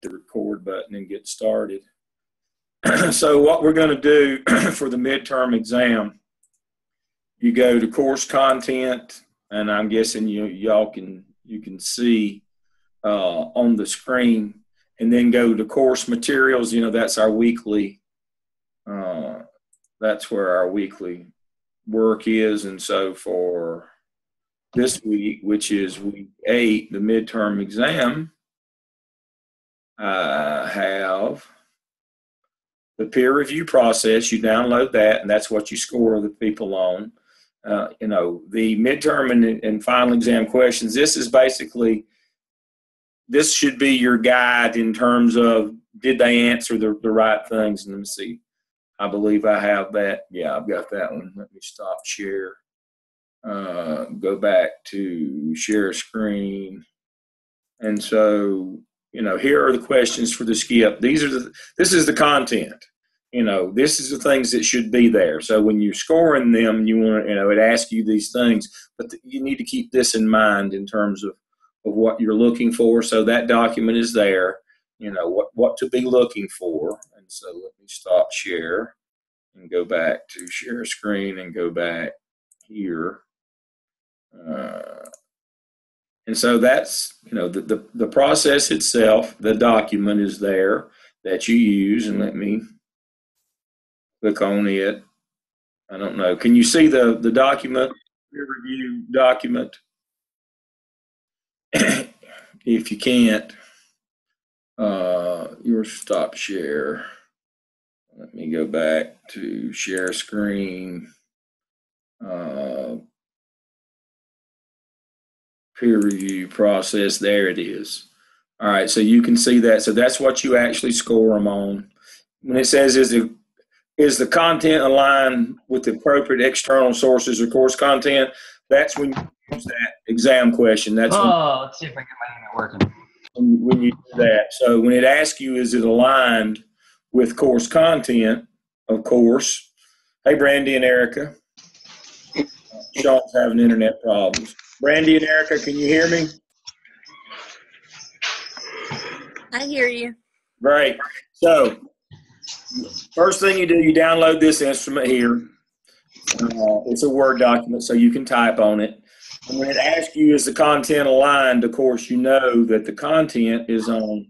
the record button and get started. So what we're going to do for the midterm exam, you go to course content, and I'm guessing you can see on the screen, and then go to course materials. That's our weekly. That's where our weekly work is, and so for this week, which is week 8, the midterm exam, I have the peer review process. You download that, and that's what you score the people on. The midterm and final exam questions, this should be your guide in terms of did they answer the right things. Let me see. I believe I have that. Yeah, I've got that one. Let me stop share. Go back to share screen. And so, here are the questions for the skip. This is the content. This is the things that should be there. So when you're scoring them, you want to, it asks you these things, but you need to keep this in mind in terms of what you're looking for. So that document is there, what to be looking for. And so let me stop share and go back to share screen and go back here. And so that's, the process itself, the document is there that you use. And let me click on it. I don't know. Can you see the document, peer review document? If you can't, your stop share. Let me go back to share screen. Peer review process. There it is. All right, so you can see that. So that's what you actually score them on. When it says is the content aligned with the appropriate external sources or course content, that's when you use that exam question. That's let's see if I get my internet working. When you do that. So when it asks you, is it aligned with course content, of course. Hey, Brandy and Erica. Sean's having internet problems. Brandy and Erica, can you hear me? I hear you. Great. So first thing you do, you download this instrument here. It's a Word document, so you can type on it. And when it asks you, is the content aligned, of course, you know that the content is on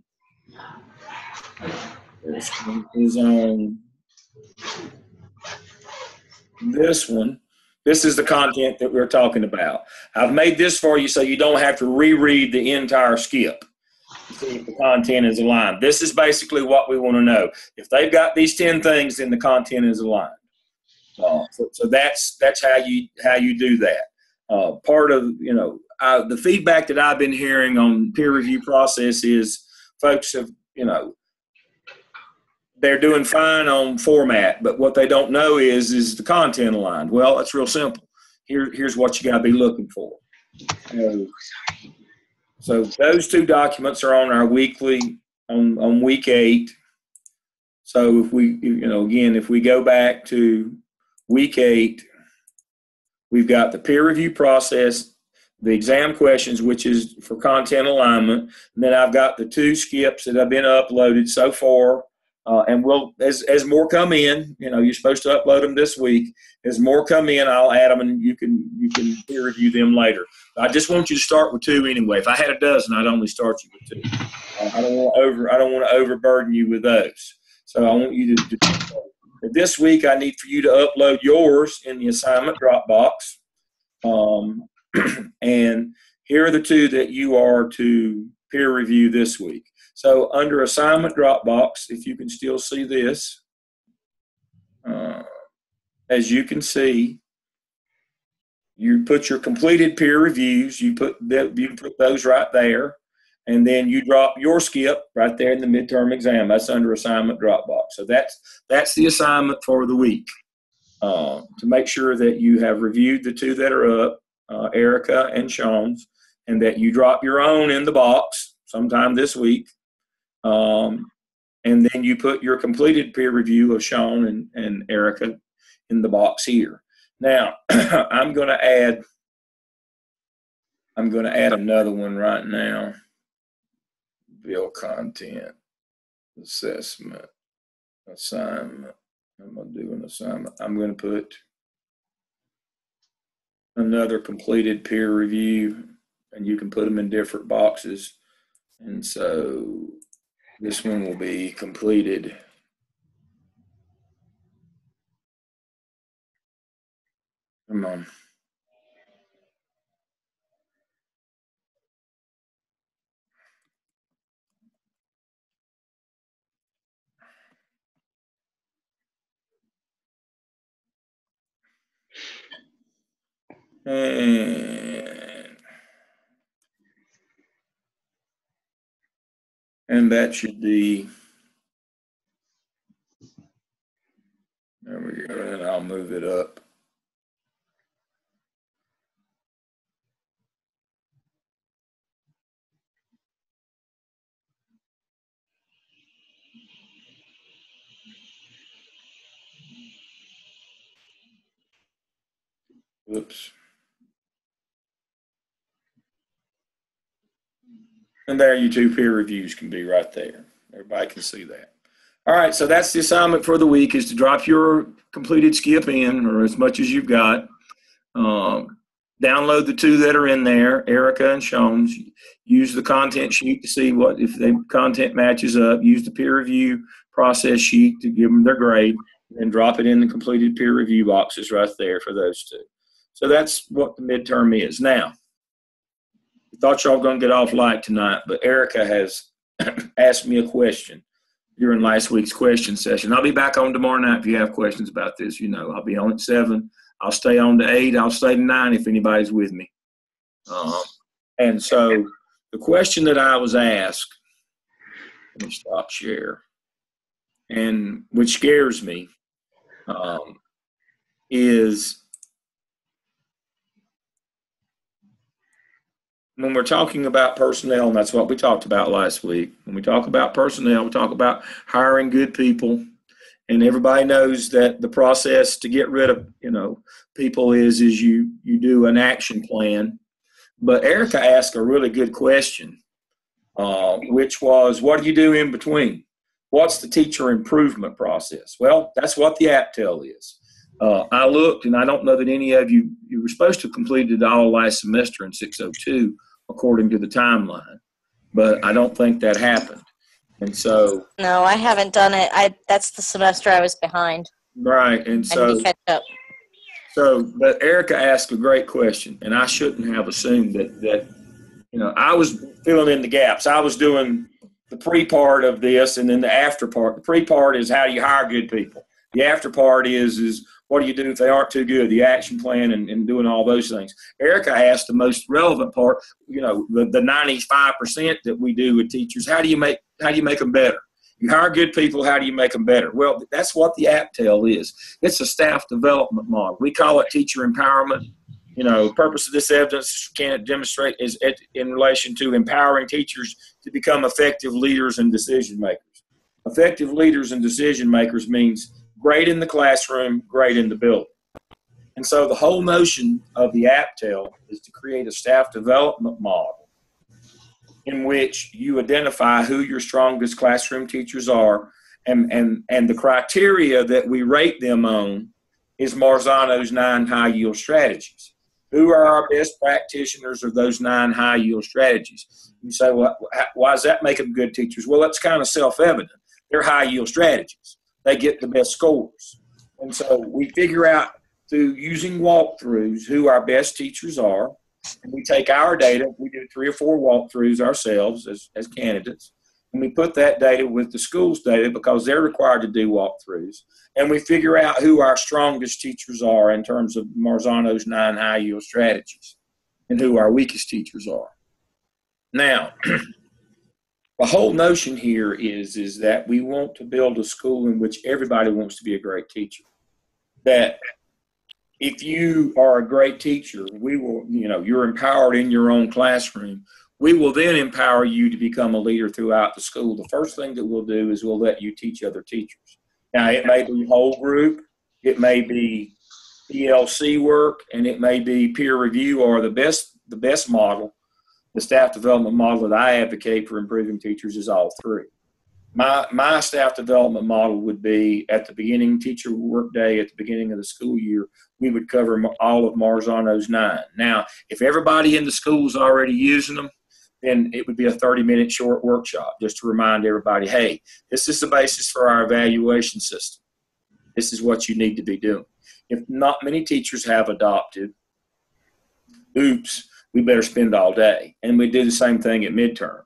this one. This is the content that we're talking about. I've made this for you so you don't have to reread the entire skip to see if the content is aligned. This is basically what we want to know. If they've got these 10 things, then the content is aligned. So that's how you do that. Part of the feedback that I've been hearing on peer review process is folks have they're doing fine on format, but what they don't know is the content aligned. Well, it's real simple. Here's what you got to be looking for. So those 2 documents are on our weekly on week 8. So if we again, if we go back to week 8, we've got the peer review process, the exam questions, which is for content alignment, and then I've got the 2 skips that have been uploaded so far. And as more come in, you're supposed to upload them this week. As more come in, I'll add them, and you can peer review them later. I just want you to start with 2 anyway. If I had a dozen, I'd only start you with 2. I don't want to overburden you with those. So I want you to this week. I need for you to upload yours in the assignment Dropbox. And here are the 2 that you are to peer review this week. So under assignment Dropbox, if you can still see this, as you can see, you put your completed peer reviews, you put those right there, and then you drop your skip right there in the midterm exam. That's under assignment Dropbox. So that's the assignment for the week, to make sure that you have reviewed the 2 that are up, Erica and Sean's, and that you drop your own in the box sometime this week. And then you put your completed peer review of Sean and Erica in the box here. Now, I'm going to add another one right now. Bill content. assessment, assignment. I'm going to do an assignment. I'm going to put another completed peer review, and you can put them in different boxes. And so this one will be completed. Come on. And that should be, there we go, and I'll move it up. Oops. And there you two peer reviews can be right there. Everybody can see that. All right, so that's the assignment for the week, is to drop your completed skip in, or as much as you've got. Download the two that are in there, Erica and Sean's. Use the content sheet to see what if the content matches up. Use the peer review process sheet to give them their grade, and drop it in the completed peer review boxes right there for those two. So that's what the midterm is. Now, I thought y'all were going to get off light tonight, but Erica has asked me a question during last week's question session. I'll be back on tomorrow night if you have questions about this. You know, I'll be on at 7. I'll stay on to 8. I'll stay to 9 if anybody's with me. And so the question that I was asked, let me stop share, and which scares me, is when we're talking about personnel, and that's what we talked about last week. When we talk about personnel, we talk about hiring good people. And everybody knows that the process to get rid of, people is you do an action plan. But Erica asked a really good question, which was, what do you do in between? What's the teacher improvement process? Well, that's what the APTEL is. I looked, and I don't know that any of you were supposed to have completed it all last semester in 602, according to the timeline. But I don't think that happened. And so. No, I haven't done it. That's the semester I was behind. Right. And so. I need to catch up. So, but Erica asked a great question, and I shouldn't have assumed that I was filling in the gaps. I was doing the pre-part of this, and then the after part. The pre-part is how do you hire good people. The after part is what do you do if they aren't too good, the action plan and doing all those things. Erica asked the most relevant part, the 95% that we do with teachers, how do you make them better? You hire good people, how do you make them better? Well, that's what the APTEL is. It's a staff development model. We call it teacher empowerment. Purpose of this evidence can demonstrate is in relation to empowering teachers to become effective leaders and decision makers. Effective leaders and decision makers means great in the classroom, great in the building. And so the whole notion of the APTEL is to create a staff development model in which you identify who your strongest classroom teachers are, and the criteria that we rate them on is Marzano's 9 high-yield strategies. Who are our best practitioners of those 9 high-yield strategies? You say, well, why does that make them good teachers? Well, that's kind of self-evident. They're high-yield strategies. They get the best scores. And so we figure out through using walkthroughs who our best teachers are. And we take our data, we do 3 or 4 walkthroughs ourselves as candidates, and we put that data with the school's data because they're required to do walkthroughs. And we figure out who our strongest teachers are in terms of Marzano's 9 high-yield strategies and who our weakest teachers are. Now, the whole notion here is that we want to build a school in which everybody wants to be a great teacher. That if you are a great teacher, we will, you're empowered in your own classroom. We will then empower you to become a leader throughout the school. The first thing that we'll do is we'll let you teach other teachers. Now, it may be whole group, it may be ELC work, and it may be peer review, or the best model, the staff development model that I advocate for improving teachers is all 3. My staff development model would be at the beginning, teacher work day at the beginning of the school year, we would cover all of Marzano's 9. Now, if everybody in the school is already using them, then it would be a 30-minute short workshop just to remind everybody, hey, this is the basis for our evaluation system. This is what you need to be doing. If not many teachers have adopted, oops, we better spend all day. And we do the same thing at midterm.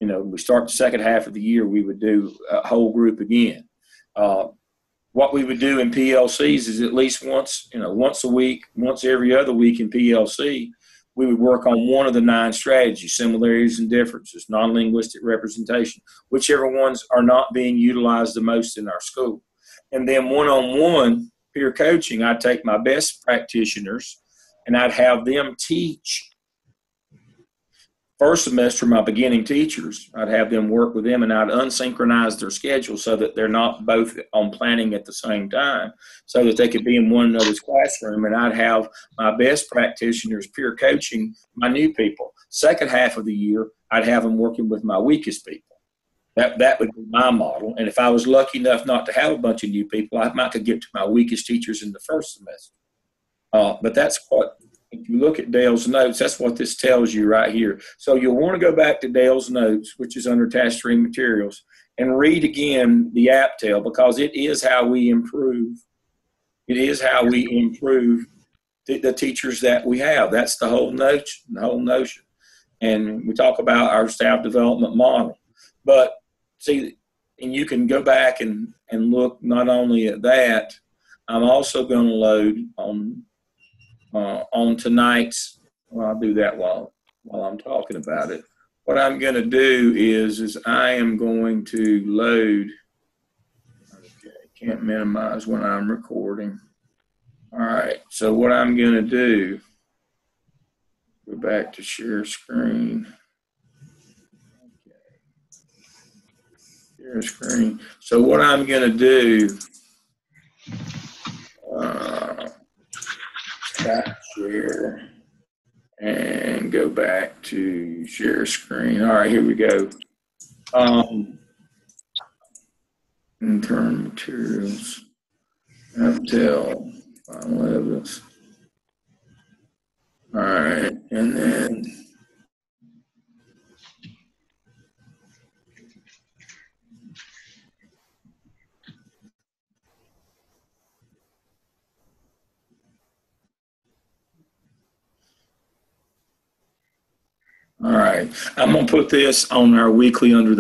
You know, we start the second half of the year, we would do a whole group again. What we would do in PLCs is at least once a week, once every other week in PLC, we would work on one of the 9 strategies, similarities and differences, non-linguistic representation, whichever ones are not being utilized the most in our school. And then one-on-one peer coaching, I'd take my best practitioners and I'd have them teach. First semester, my beginning teachers, I'd have them work with them and I'd unsynchronize their schedule so that they're not both on planning at the same time so that they could be in one another's classroom. And I'd have my best practitioners peer coaching my new people. Second half of the year, I'd have them working with my weakest people. That would be my model. And if I was lucky enough not to have a bunch of new people, I might could get to my weakest teachers in the first semester. But that's what, if you look at Dale's notes, that's what this tells you right here. So you'll want to go back to Dale's notes, which is under task stream materials, and read again the APTEL because it is how we improve. It is how we improve the teachers that we have. That's the whole notion. And we talk about our staff development model. But see, and you can go back and look not only at that, I'm also going to load on tonight's, well, I'll do that while I'm talking about it. What I'm going to do is I am going to load, okay, can't minimize when I'm recording. All right, so what I'm going to do, go back to share screen. Okay. Share screen. So what I'm going to do, stop share and go back to share screen. All right, here we go. Internal materials, APTEL, final evidence. All right, and then all right, I'm gonna put this on our weekly on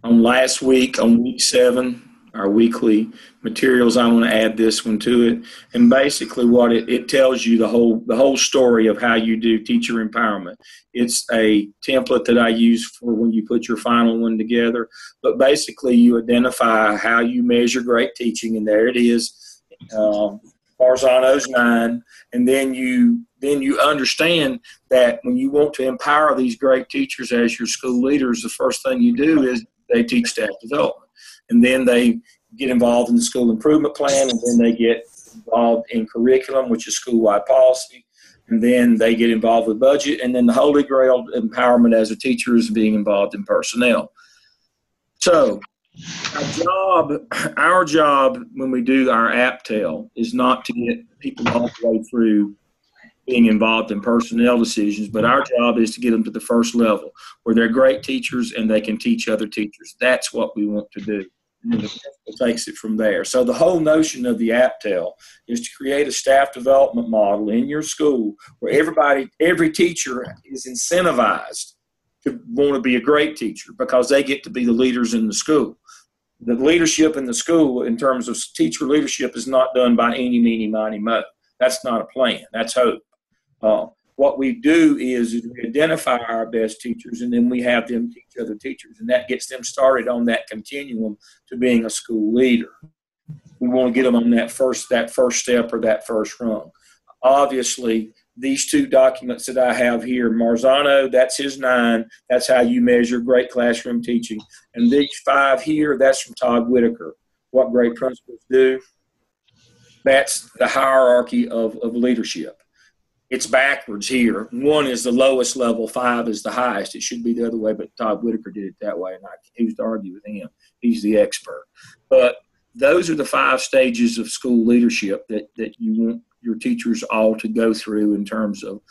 last week on week 7, our weekly materials. I'm going to add this one to it, and basically what it tells you the whole story of how you do teacher empowerment. It's a template that I use for when you put your final one together, but basically you identify how you measure great teaching, and there it is, Marzano's 9, and then you understand that when you want to empower these great teachers as your school leaders, the first thing you do is they teach staff development, and then they get involved in the school improvement plan, and then they get involved in curriculum, which is school-wide policy, and then they get involved with budget, and then the holy grail empowerment as a teacher is being involved in personnel. So our job when we do our APTEL is not to get people all the way through being involved in personnel decisions, but our job is to get them to the first level where they're great teachers and they can teach other teachers. That's what we want to do. And then the principal takes it from there. So the whole notion of the APTEL is to create a staff development model in your school where every teacher is incentivized to want to be a great teacher because they get to be the leaders in the school. The leadership in the school in terms of teacher leadership is not done by eeny, meeny, miny, mo. That's not a plan. That's hope. What we do is we identify our best teachers, and then we have them teach other teachers, and that gets them started on that continuum to being a school leader. We want to get them on that first step or that first rung. Obviously, these 2 documents that I have here, Marzano, that's his 9. That's how you measure great classroom teaching. And these 5 here, that's from Todd Whitaker, What Great Principals Do. That's the hierarchy of leadership. it's backwards here. 1 is the lowest level, 5 is the highest. It should be the other way, but Todd Whitaker did it that way, and who's to argue with him? He's the expert. But those are the 5 stages of school leadership that you want your teachers all to go through in terms of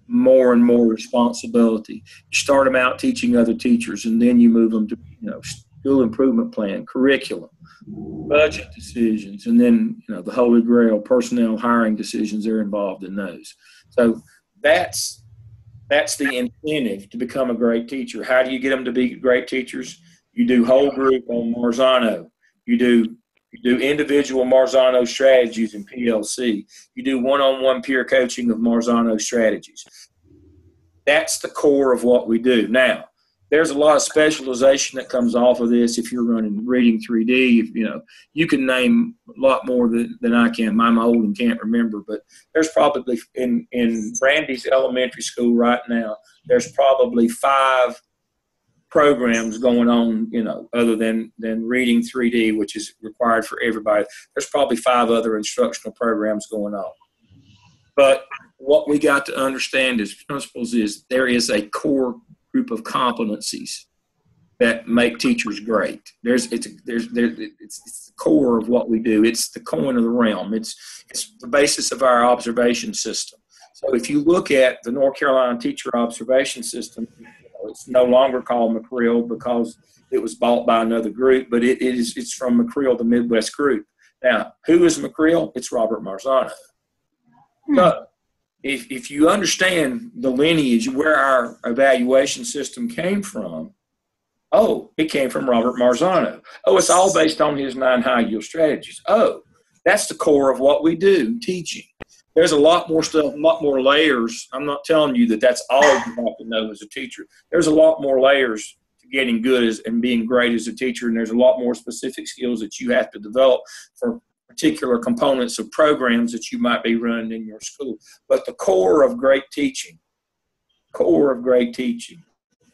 more and more responsibility. You start them out teaching other teachers, and then you move them to, school improvement plan, curriculum, budget decisions, and then, the Holy Grail, personnel hiring decisions are involved in those. So that's the incentive to become a great teacher. How do you get them to be great teachers? You do whole group on Marzano. You do individual Marzano strategies in PLC. You do one-on-one peer coaching of Marzano strategies. That's the core of what we do. Now, there's a lot of specialization that comes off of this. If you're running Reading 3D, you can name a lot more than I can. I'm old and can't remember, but there's probably in Brandy's elementary school right now, there's probably 5 programs going on, other than Reading 3D, which is required for everybody. There's probably 5 other instructional programs going on. But what we got to understand as principals is there is a core group of competencies that make teachers great. It's the core of what we do. It's the coin of the realm. It's the basis of our observation system. So if you look at the North Carolina Teacher Observation System, it's no longer called McCreel because it was bought by another group, but it's from McCreel, the Midwest group. Now, who is McCreel? It's Robert Marzano. So if you understand the lineage, where our evaluation system came from, it came from Robert Marzano. It's all based on his 9 high yield strategies. That's the core of what we do, teaching. There's a lot more stuff, a lot more layers. I'm not telling you that that's all you have to know as a teacher. There's a lot more layers to getting good and being great as a teacher, and there's a lot more specific skills that you have to develop for particular components of programs that you might be running in your school. But the core of great teaching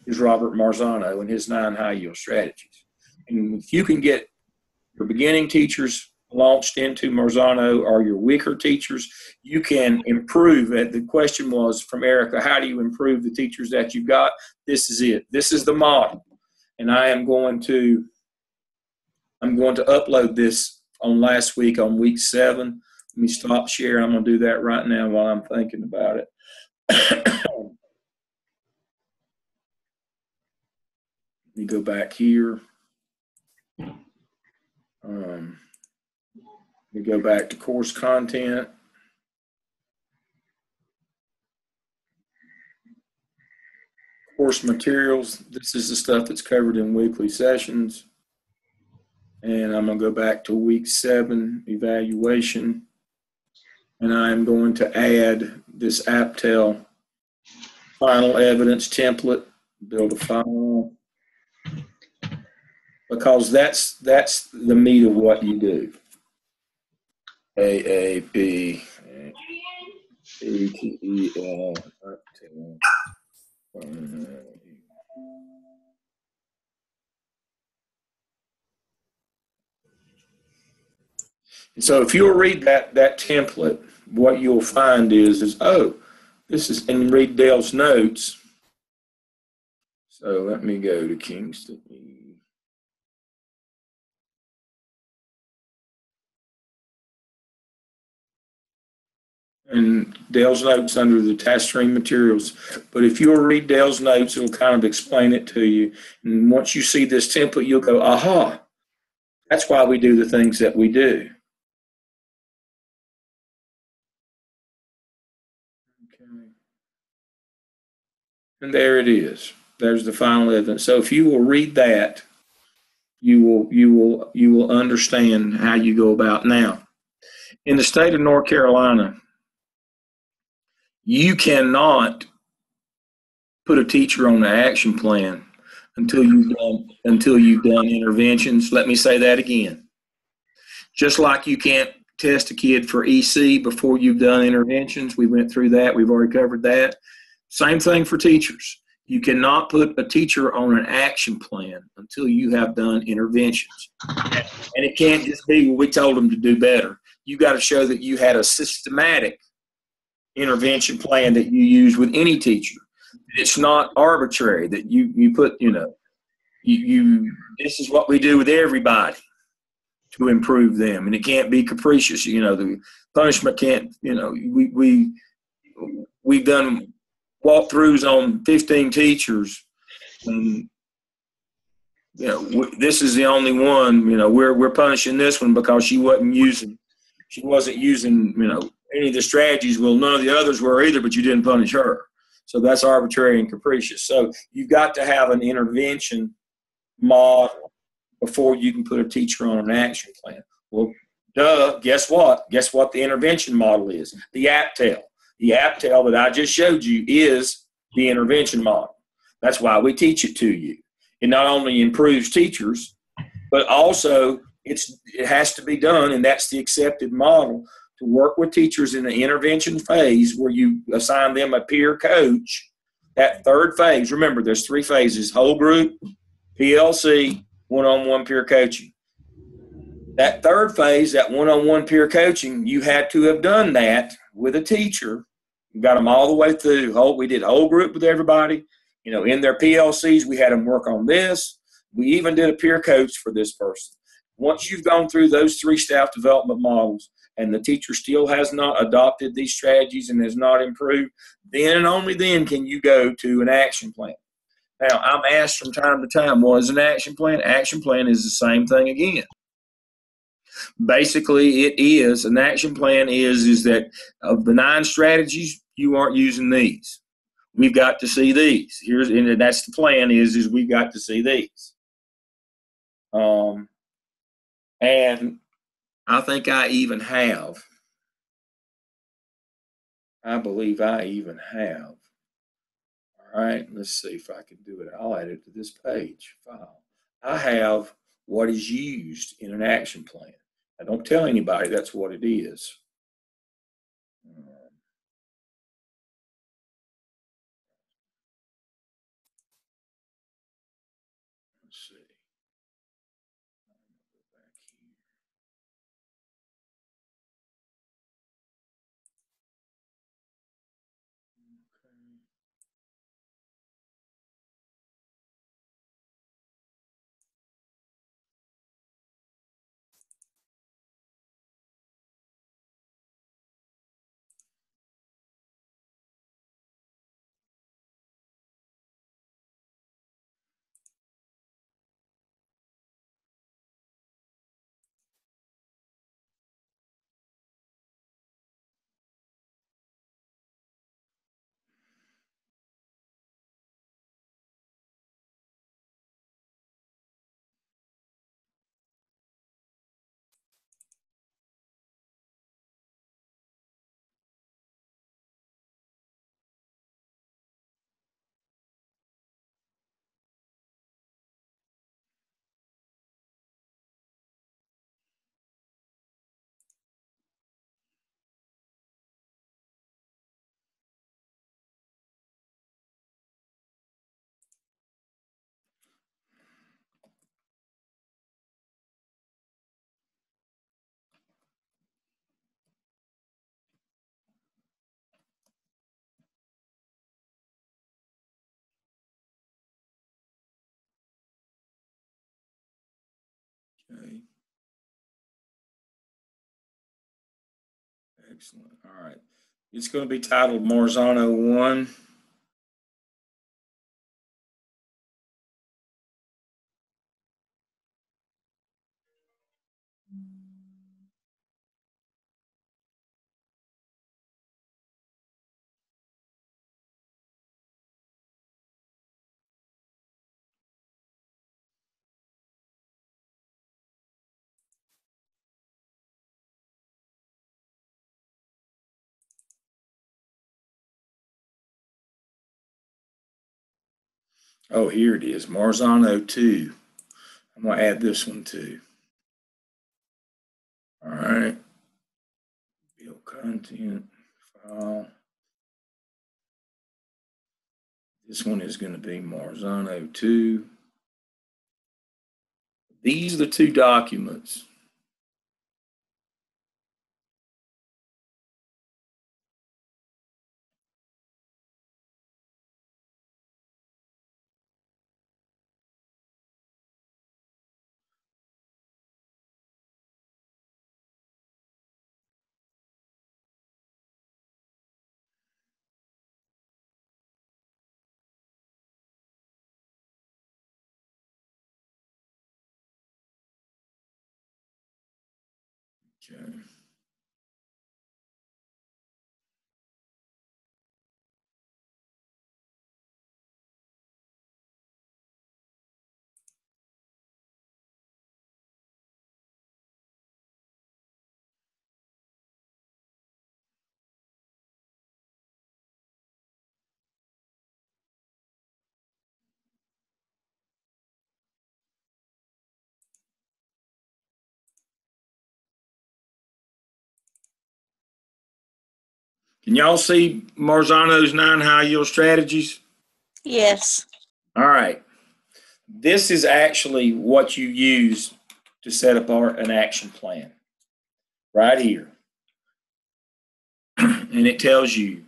is Robert Marzano and his 9 high yield strategies. And if you can get your beginning teachers launched into Marzano or your weaker teachers, you can improve it. The question was from Erica, how do you improve the teachers that you've got? This is it. This is the model. And I'm going to upload this on last week on week 7. Let me stop sharing. I'm going to do that right now while I'm thinking about it. Let me go back here. We go back to course content. Course materials. This is the stuff that's covered in weekly sessions. And I'm going to go back to week 7 evaluation. And I'm going to add this APTEL final evidence template, build a file, because that's the meat of what you do. AAP, ATEL, and so if you'll read that template, what you'll find is this is, and read Dale's notes. So let me go to Kingston. And Dale's notes under the task stream materials. But if you'll read Dale's notes, it'll kind of explain it to you. And once you see this template, you'll go, aha, that's why we do the things that we do. Okay. And there it is. There's the final evidence. So if you will read that, you will understand how you go about. Now, in the state of North Carolina, you cannot put a teacher on the action plan until you've done interventions. Let me say that again. Just like you can't test a kid for EC before you've done interventions. We went through that. We've already covered that. Same thing for teachers. You cannot put a teacher on an action plan until you have done interventions. And it can't just be, well, we told them to do better. You got to show that you had a systematic intervention plan that you use with any teacher. It's not arbitrary that you put, this is what we do with everybody to improve them, and it can't be capricious. The punishment can't, we've done walkthroughs on 15 teachers, and this is the only one. We're punishing this one because she wasn't using any of the strategies. Well, none of the others were either, but you didn't punish her. So that's arbitrary and capricious. So you've got to have an intervention model before you can put a teacher on an action plan. Well, guess what? Guess what the intervention model is? The APTEL. The APTEL that I just showed you is the intervention model. That's why we teach it to you. It not only improves teachers, but also it has to be done, and that's the accepted model, to work with teachers in the intervention phase where you assign them a peer coach. That third phase, remember, there's 3 phases: whole group, PLC, one-on-one peer coaching. That third phase, that one-on-one peer coaching, you had to have done that with a teacher. You got them all the way through. We did whole group with everybody. In their PLCs, we had them work on this. We even did a peer coach for this person. Once you've gone through those 3 staff development models and the teacher still has not adopted these strategies and has not improved, then and only then can you go to an action plan. Now, I'm asked from time to time, what is an action plan? Action plan is the same thing again. Basically, an action plan is that of the 9 strategies, you aren't using these. We've got to see these. And that's the plan is we've got to see these. And I think I believe I even have. All right, let's see if I can do it. I'll add it to this page file. I have what is used in an action plan. I don't tell anybody that's what it is. Let's see. Go back here. Okay. Okay. Excellent. All right. It's going to be titled Marzano 1. Oh, here it is, Marzano 2. I'm going to add this one too. All right. Build content, file. This one is going to be Marzano 2. These are the 2 documents. Okay. Can y'all see Marzano's 9 high yield strategies? Yes. All right. This is actually what you use to set up an action plan right here. And it tells you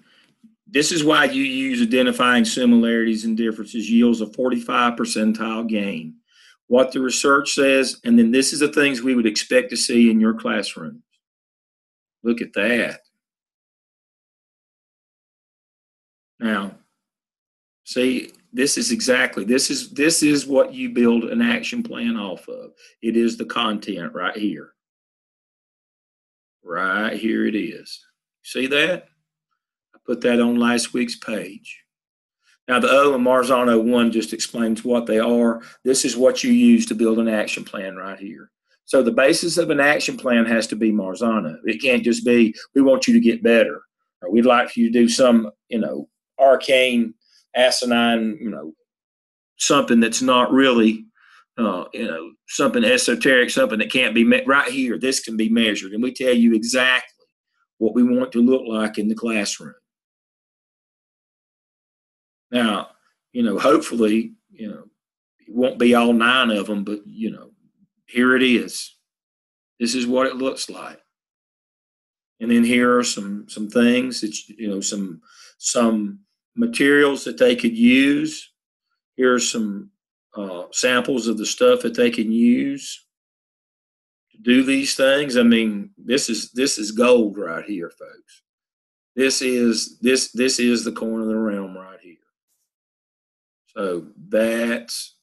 this is why you use identifying similarities and differences yields a 45 percentile gain. What the research says, and then this is the things we would expect to see in your classroom. Look at that. Now, see, this is what you build an action plan off of. It is the content right here. Right here it is. See that? I put that on last week's page. Now the O and Marzano 1 just explains what they are. This is what you use to build an action plan right here. So the basis of an action plan has to be Marzano. It can't just be, we want you to get better, or we'd like for you to do some, arcane, asinine, something that's not really, something esoteric, something that can't be met right here. This can be measured, and we tell you exactly what we want it to look like in the classroom. Now, hopefully, it won't be all 9 of them, but, here it is. This is what it looks like. And then here are some things that, some materials that they could use. Here are some samples of the stuff that they can use to do these things. I mean, this is gold right here, folks. This is the corner of the realm right here. So that's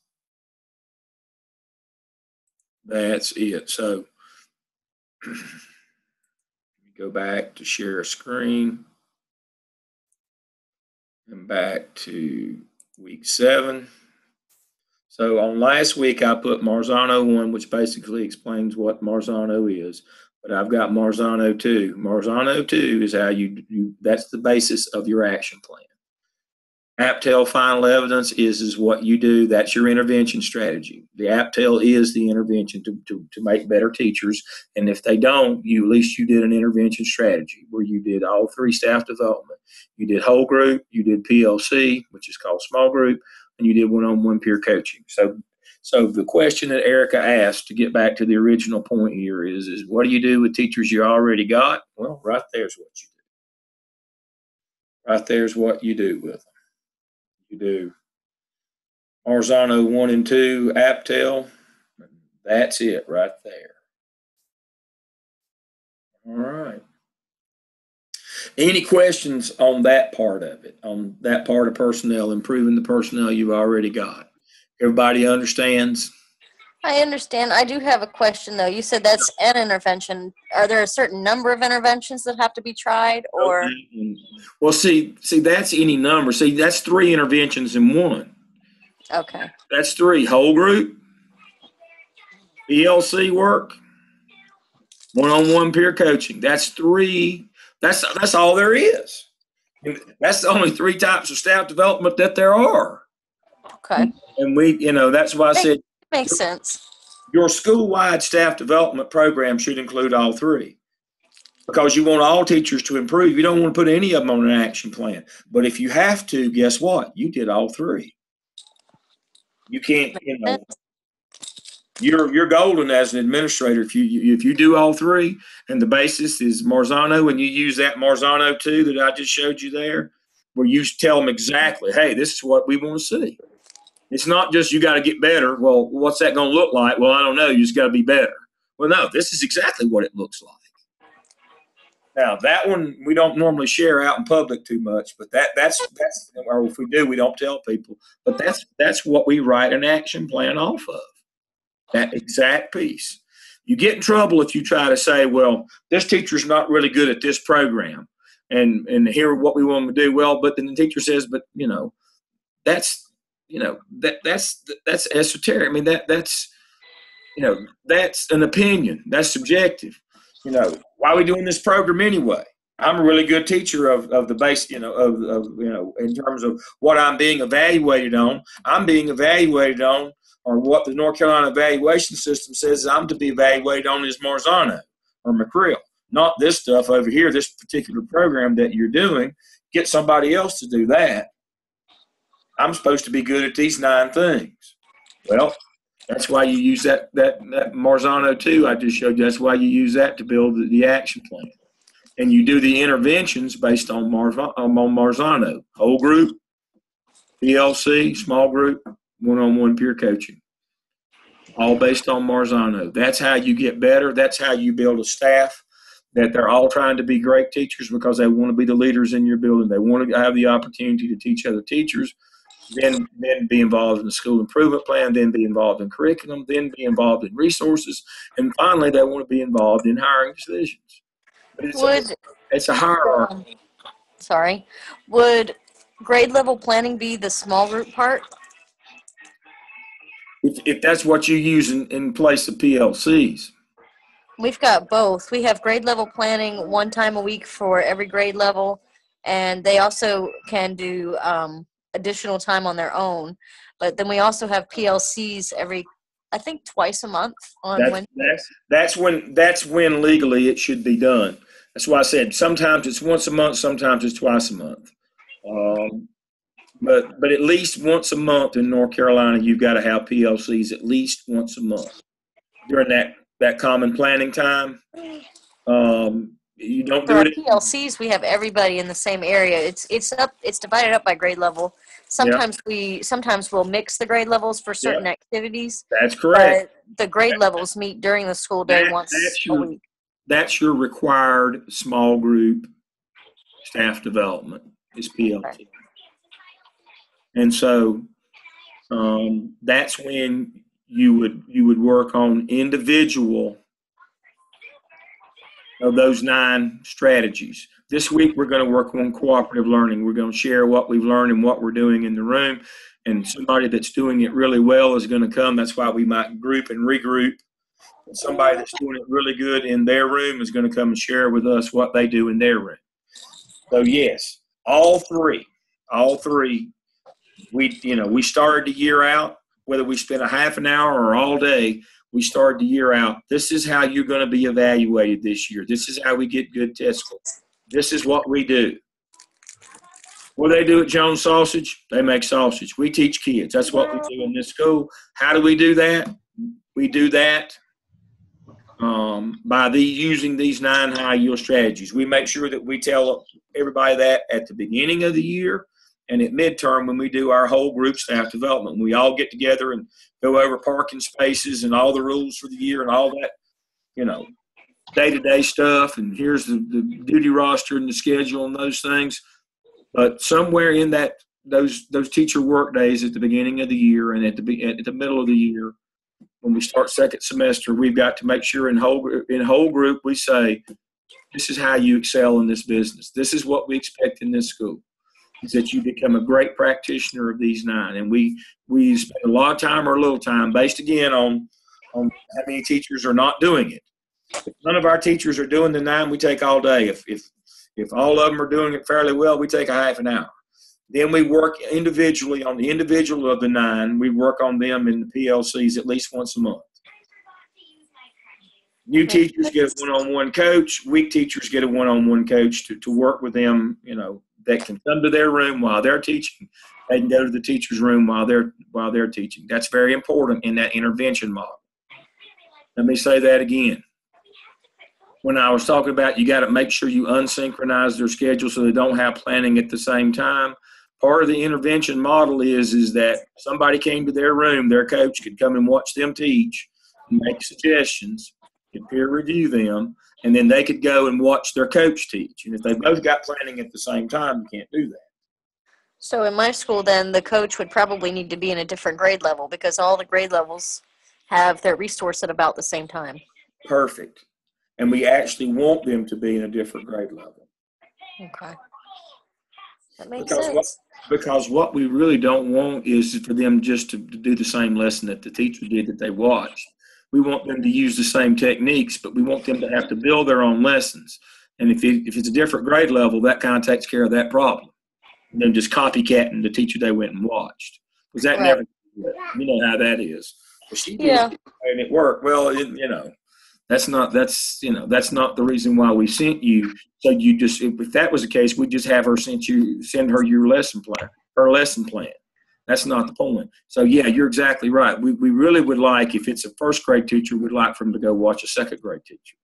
it. So go back to share a screen and back to week 7. So on last week, I put Marzano 1, which basically explains what Marzano is, but I've got Marzano 2. Marzano 2 is how that's the basis of your action plan. Aptell final evidence is what you do. That's your intervention strategy. The Aptell is the intervention to make better teachers. And if they don't, at least you did an intervention strategy where you did all 3 staff development. You did whole group, you did PLC, which is called small group, and you did one-on-one peer coaching. So the question that Erica asked, to get back to the original point here, is what do you do with teachers you already got? Well, right there's what you do. Right there's what you do with them. You do Marzano 1 and 2, Aptell. That's it right there. All right. Any questions on that part of it, on that part of personnel, improving the personnel you've already got? Everybody understands? I understand. I do have a question, though. You said that's an intervention. Are there a certain number of interventions that have to be tried, or? Well, see, that's any number. See, that's 3 interventions in one. Okay. That's 3. Whole group, ELC work, one-on-one peer coaching. That's 3. That's all there is. That's the only 3 types of staff development that there are. Okay. And that's why I said Makes sense. your school-wide staff development program should include all 3, because you want all teachers to improve. You don't want to put any of them on an action plan. But if you have to, guess what? You did all 3. You can't, you're golden as an administrator if you do all 3, and the basis is Marzano, and you use that Marzano 2 that I just showed you there, where you tell them exactly, hey, this is what we want to see. It's not just you got to get better. Well, what's that going to look like? Well, I don't know. You just got to be better. Well, no, this is exactly what it looks like. Now, that one we don't normally share out in public too much, but that's or if we do, we don't tell people. But that's what we write an action plan off of. That exact piece. You get in trouble if you try to say, well, this teacher's not really good at this program, and here what we want them to do. Well, but then the teacher says, but that's that's esoteric. I mean, that's that's an opinion. That's subjective. Why are we doing this program anyway? I'm a really good teacher of the base, in terms of what I'm being evaluated on. I'm being evaluated on, or what the North Carolina evaluation system says I'm to be evaluated on, is Marzano or McCreel, not this stuff over here, this particular program that you're doing. Get somebody else to do that. I'm supposed to be good at these 9 things. Well, that's why you use that Marzano 2 I just showed you. That's why you use that to build the action plan. And you do the interventions based on Marzano. Whole group, PLC, small group, one-on-one peer coaching. All based on Marzano. That's how you get better. That's how you build a staff that they're all trying to be great teachers because they want to be the leaders in your building. They want to have the opportunity to teach other teachers, then be involved in the school improvement plan, then be involved in curriculum, then be involved in resources, and finally they want to be involved in hiring decisions. But it's a hierarchy. Would grade level planning be the small group part? If that's what you use in place of PLCs. We've got both. We have grade level planning 1 time a week for every grade level, and they also can do additional time on their own. But then we also have PLCs I think twice a month on Wednesday. That's when legally it should be done. That's why I said sometimes it's once a month, sometimes it's twice a month. But at least once a month in North Carolina, you've got to have PLCs at least once a month during that common planning time. You don't do it. PLCs, we have everybody in the same area. It's divided up by grade level. Sometimes we'll mix the grade levels for certain activities. That's correct. But the grade levels meet during the school day once a week. That's your required small group staff development is PLC. Okay. And so that's when you would work on individual of those 9 strategies. This week we're going to work on cooperative learning. We're going to share what we've learned and what we're doing in the room. And somebody that's doing it really well is going to come. That's why we might group and regroup. And somebody that's doing it really good in their room is going to come and share with us what they do in their room. So yes, all three, we started the year out, whether we spent a half an hour or all day, we started the year out. This is how you're going to be evaluated this year. This is how we get good test scores. This is what we do. What do they do at Jones Sausage? They make sausage. We teach kids. That's what we do in this school. How do we do that? We do that by using these 9 high yield strategies. We make sure that we tell everybody that at the beginning of the year and at midterm when we do our whole group staff development. We all get together and go over parking spaces and all the rules for the year and all that, day-to-day stuff. And here's the duty roster and the schedule and those things. But somewhere in those teacher work days at the beginning of the year and at the middle of the year, when we start second semester, we've got to make sure in whole group we say, this is how you excel in this business. This is what we expect in this school, is that you become a great practitioner of these 9. And we spend a lot of time or a little time based, again, on how many teachers are not doing it. If none of our teachers are doing the 9, we take all day. If all of them are doing it fairly well, we take a half an hour. Then we work individually on the individual of the 9. We work on them in the PLCs at least once a month. New teachers get a one-on-one coach. Weak teachers get a one-on-one coach to work with them, that can come to their room while they're teaching. They can go to the teacher's room while they're teaching. That's very important in that intervention model. Let me say that again. When I was talking about you got to make sure you unsynchronize their schedule so they don't have planning at the same time, part of the intervention model is that somebody came to their room, their coach could come and watch them teach, make suggestions, could peer review them, and then they could go and watch their coach teach. And if they both got planning at the same time, you can't do that. So in my school, then, the coach would probably need to be in a different grade level because all the grade levels have their resource at about the same time. perfect. And we actually want them to be in a different grade level. Okay. That makes Because sense. because what we really don't want is for them just to do the same lesson that the teacher did that they watched. We want them to use the same techniques, but we want them to have to build their own lessons. And if it's a different grade level, that kind of takes care of that problem. And then just copycatting the teacher they went and watched. Because that Right. never, you know how that is. Well, she did Yeah. it and it worked. Well, that's not the reason why we sent you. So you just, if that was the case, we'd just have her send her your lesson plan, her lesson plan. That's not the point. So yeah, you're exactly right. We really would like, if it's a first grade teacher, we'd like for them to go watch a second grade teacher.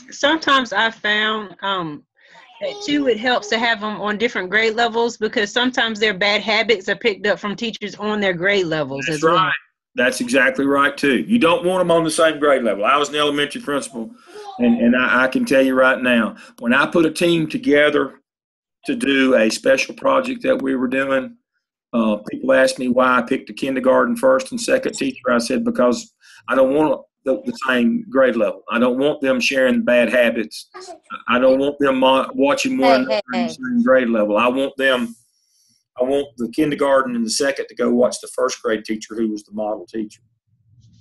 Sometimes I found that too, it helps to have them on different grade levels, because sometimes their bad habits are picked up from teachers on their grade levels. That's as well. right. That's exactly right too. You don't want them on the same grade level. I was an elementary principal, and I can tell you right now, when I put a team together to do a special project that we were doing, people ask me why I picked a kindergarten first and second teacher. I said, because I don't want the same grade level. I don't want them sharing bad habits. I don't want them watching one another in the same grade level. I want the kindergarten and the second to go watch the first grade teacher who was the model teacher.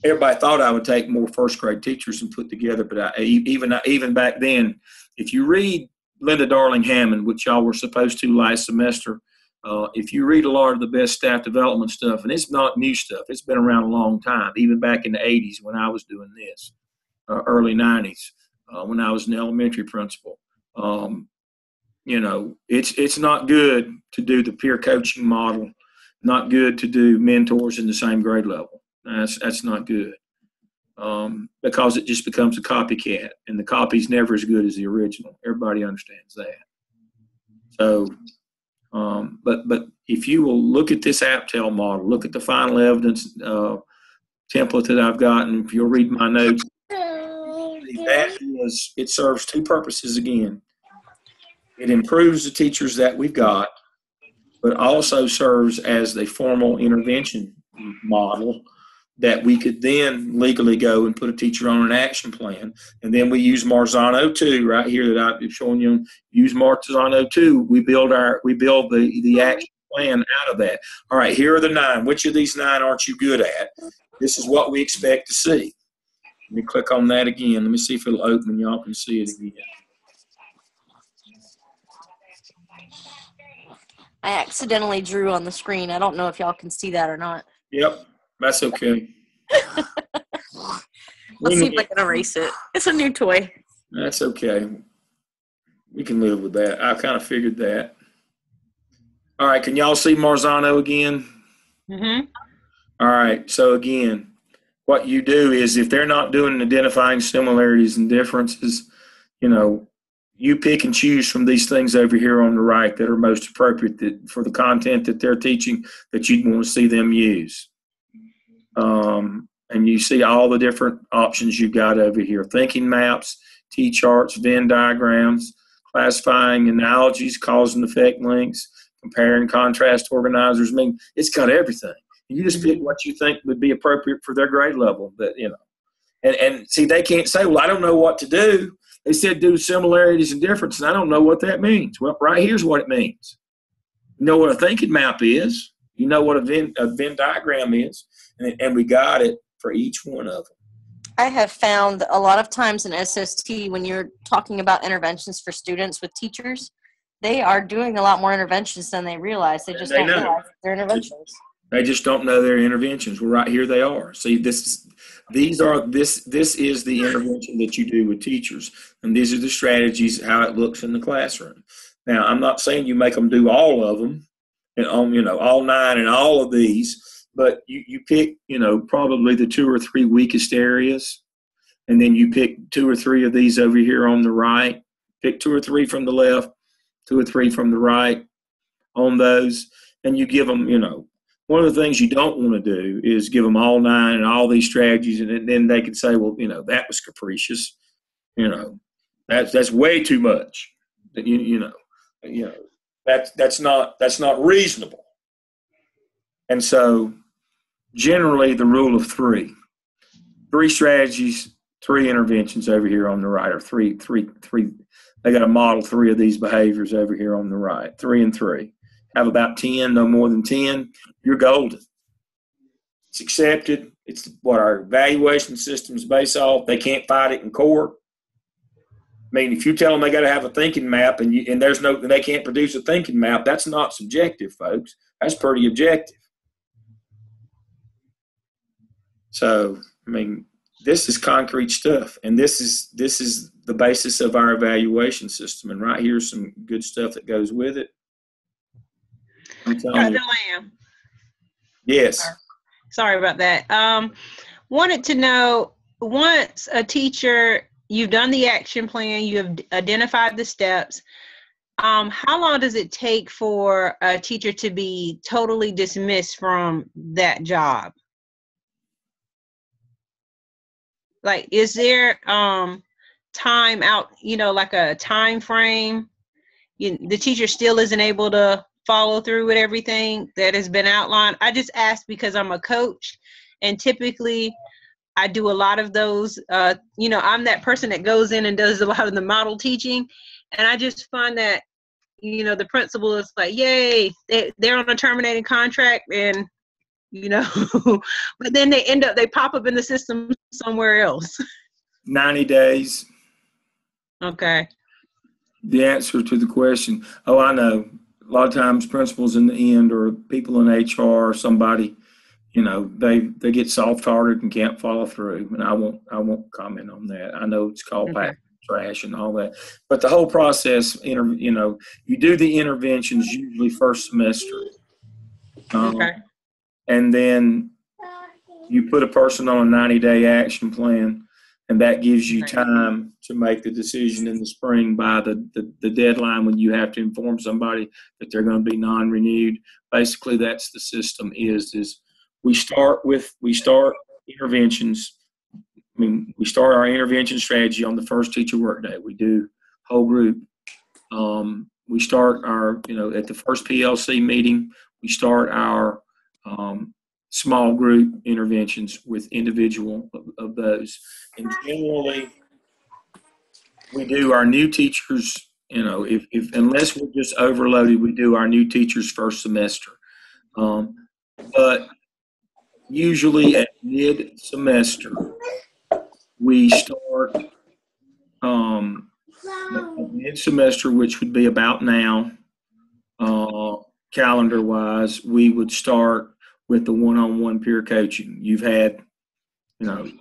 Everybody thought I would take more first grade teachers and put together, but even back then, if you read Linda Darling Hammond, which y'all were supposed to last semester, if you read a lot of the best staff development stuff, and it's not new stuff, it's been around a long time, even back in the 80s when I was doing this, early 90s when I was an elementary principal. It's not good to do the peer coaching model, not good to do mentors in the same grade level. That's not good, because it just becomes a copycat, and the copy's never as good as the original. Everybody understands that. So, but if you will look at this APTEL model, look at the final evidence template that I've gotten, if you'll read my notes, it serves two purposes again. It improves the teachers that we've got, but also serves as the formal intervention model that we could then legally go and put a teacher on an action plan. And then we use Marzano 2 right here that I've shown you. Use Marzano 2. We build the action plan out of that. All right, here are the 9. Which of these 9 aren't you good at? This is what we expect to see. Let me click on that again. Let me see if it'll open and y'all can see it again. I accidentally drew on the screen. I don't know if y'all can see that or not. Yep, that's okay. Let's see if I can erase it. It's a new toy. That's okay. We can live with that. I kind of figured that. All right, can y'all see Marzano again? Mm-hmm. All right, so again, what you do is if they're not doing identifying similarities and differences, you pick and choose from these things over here on the right that are most appropriate for the content that they're teaching that you'd want to see them use. And you see all the different options you've got over here. Thinking maps, T-charts, Venn diagrams, classifying analogies, cause and effect links, compare and contrast organizers. I mean, it's got everything. You just pick what you think would be appropriate for their grade level. But, and see, they can't say, well, I don't know what to do. They said do similarities and differences, and I don't know what that means. Well, right here's what it means. You know what a thinking map is. You know what a Venn diagram is. And we got it for each one of them. I have found a lot of times in SST when you're talking about interventions for students with teachers, they are doing a lot more interventions than they realize. They just don't realize they're interventions. They just don't know their interventions. Well, right here they are. See, this is the intervention that you do with teachers, and these are the strategies, how it looks in the classroom. Now, I'm not saying you make them do all of them, and all 9 and all of these, but you pick, probably the 2 or 3 weakest areas, and then you pick 2 or 3 of these over here on the right. Pick 2 or 3 from the left, 2 or 3 from the right on those, and you give them, one of the things you don't want to do is give them all 9 and all these strategies, and then they could say, well, that was capricious. That's way too much. That's not reasonable. And so generally the rule of 3 strategies, 3 interventions over here on the right, or three. They got to model 3 of these behaviors over here on the right, 3 and 3. Have about 10, no more than 10. You're golden. It's accepted. It's what our evaluation system is based off. They can't fight it in court. I mean, if you tell them they got to have a thinking map and they can't produce a thinking map, that's not subjective, folks. That's pretty objective. So, I mean, this is concrete stuff, and this is the basis of our evaluation system. And right here's some good stuff that goes with it. I'm telling you. Lamb. Yes. Sorry about that. Wanted to know, once a teacher, you've done the action plan, you have identified the steps, how long does it take for a teacher to be totally dismissed from that job? Like, is there time out, like a time frame? The teacher still isn't able to follow through with everything that has been outlined? I just asked because I'm a coach, and typically I do a lot of those, I'm that person that goes in and does a lot of the model teaching. And I just find that, the principal is like, yay, they're on a terminating contract, and, but then they pop up in the system somewhere else. 90 days. Okay. The answer to the question, I know. A lot of times principals in the end, or people in HR or somebody, they get soft-hearted and can't follow through. And I won't comment on that. I know it's called pack trash and all that. But the whole process, you do the interventions usually first semester. Okay. And then you put a person on a 90-day action plan, and that gives you time to make the decision in the spring by the deadline when you have to inform somebody that they're going to be non-renewed. Basically, that's the system is we start interventions. I mean, we start our intervention strategy on the first teacher workday. We do whole group. We start our, at the first PLC meeting, we start our small group interventions with individual of those. And generally, we do our new teachers, if unless we're just overloaded, we do our new teachers first semester. But usually at mid-semester, we start mid-semester, which would be about now, calendar-wise, we would start with the one-on-one peer coaching. You've had 9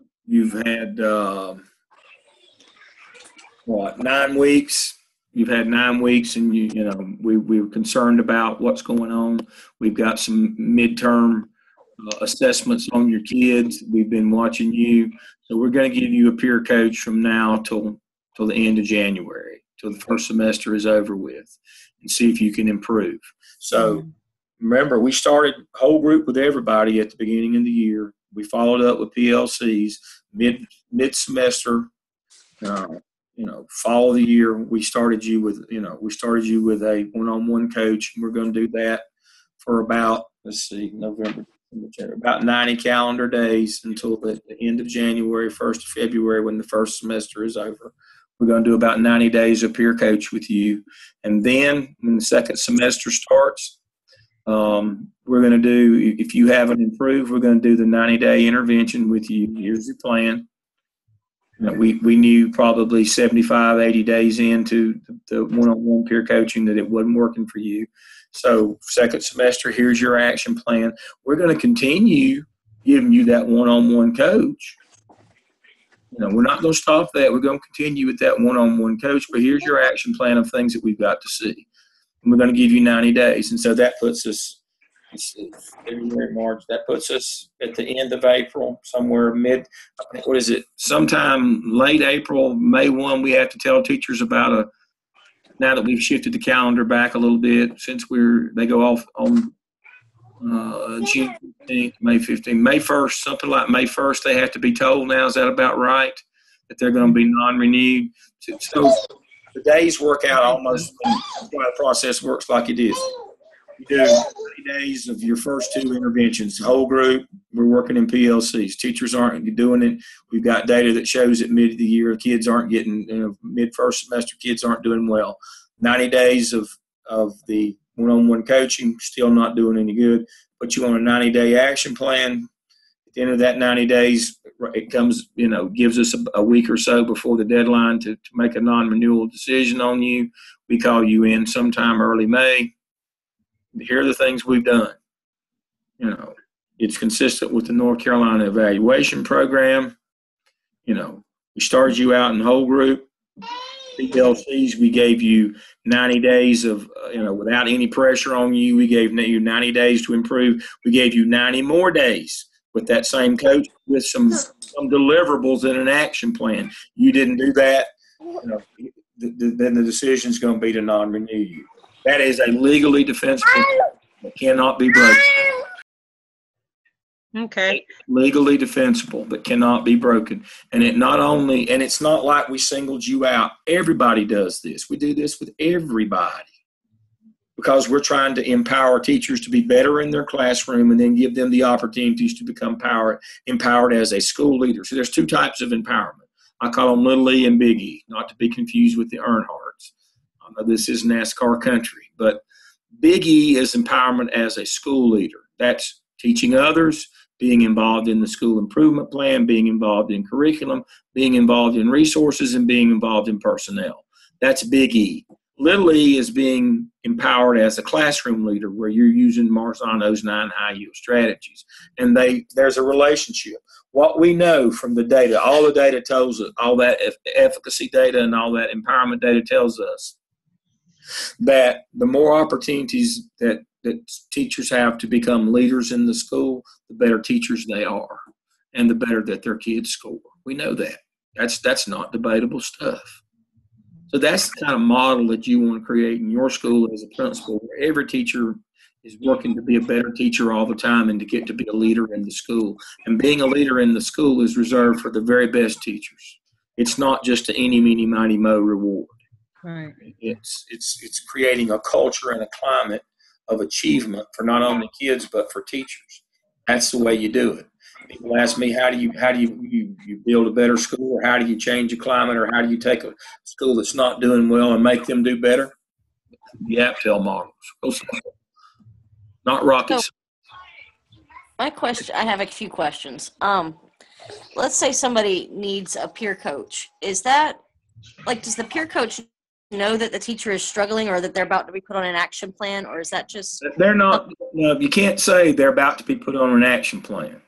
weeks. You've had 9 weeks, and we were concerned about what's going on. We've got some midterm assessments on your kids. We've been watching you, so we're going to give you a peer coach from now till the end of January, till the first semester is over with, and see if you can improve. So. Remember, we started whole group with everybody at the beginning of the year. We followed up with PLCs mid-semester. Fall of the year. We started you with a one-on-one coach. And we're going to do that for about November, about 90 calendar days until the end of January, 1st of February, when the first semester is over. We're going to do about 90 days of peer coach with you, and then when the second semester starts. We're going to do, if you haven't improved, we're going to do the 90-day intervention with you. Here's your plan. We knew probably 75, 80 days into the one-on-one peer coaching that it wasn't working for you. So second semester, here's your action plan. We're going to continue giving you that one-on-one coach. We're not going to stop that. We're going to continue with that one-on-one coach, but here's your action plan of things that we've got to see. And we're going to give you 90 days. And so that puts us, February, March, that puts us at the end of April, somewhere sometime late April, May 1, we have to tell teachers about now that we've shifted the calendar back a little bit, since they go off on June 15th, May 15th, May 1st, something like May 1st, they have to be told now. Is that about right? That they're going to be non-renewed? So the days work out almost why the process works like it is. You do 90 days of your first 2 interventions. The whole group, we're working in PLCs. Teachers aren't doing it. We've got data that shows at mid of the year, kids aren't getting, mid-first semester, kids aren't doing well. 90 days of the one-on-one coaching, still not doing any good. Put you on a 90-day action plan. At the end of that 90 days, it comes, gives us a week or so before the deadline to make a non-renewal decision on you. We call you in sometime early May. Here are the things we've done. It's consistent with the North Carolina evaluation program. We started you out in whole group. PLCs, we gave you 90 days of, without any pressure on you. We gave you 90 days to improve. We gave you 90 more days with that same coach with some deliverables and an action plan. You didn't do that, then the decision's going to be to non-renew you. That is a legally defensible that cannot be broken. Okay. Legally defensible that cannot be broken. And it's not like we singled you out. Everybody does this. We do this with everybody because we're trying to empower teachers to be better in their classroom and then give them the opportunities to become empowered as a school leader. So there's 2 types of empowerment. I call them Little E and Big E, not to be confused with the Earnhardts. I know this is NASCAR country, but Big E is empowerment as a school leader. That's teaching others, being involved in the school improvement plan, being involved in curriculum, being involved in resources, and being involved in personnel. That's Big E. Little E is being empowered as a classroom leader where you're using Marzano's 9 high-yield strategies. And there's a relationship. What we know from the data, all the data tells us, all that efficacy data and all that empowerment data tells us that the more opportunities that teachers have to become leaders in the school, the better teachers they are and the better that their kids score. We know that. That's not debatable stuff. So that's the kind of model that you want to create in your school as a principal, where every teacher is working to be a better teacher all the time and to get to be a leader in the school. And being a leader in the school is reserved for the very best teachers. It's not just an eeny, meeny, miny, mo reward. Right. It's creating a culture and a climate of achievement for not only kids but for teachers. That's the way you do it. People ask me, how do you build a better school, or how do you change a climate, or how do you take a school that's not doing well and make them do better? The Aptel models. Not rocket. So, I have a few questions. Let's say somebody needs a peer coach. Does the peer coach know that the teacher is struggling or that they're about to be put on an action plan, or is that just... They're not. No, you can't say they're about to be put on an action plan.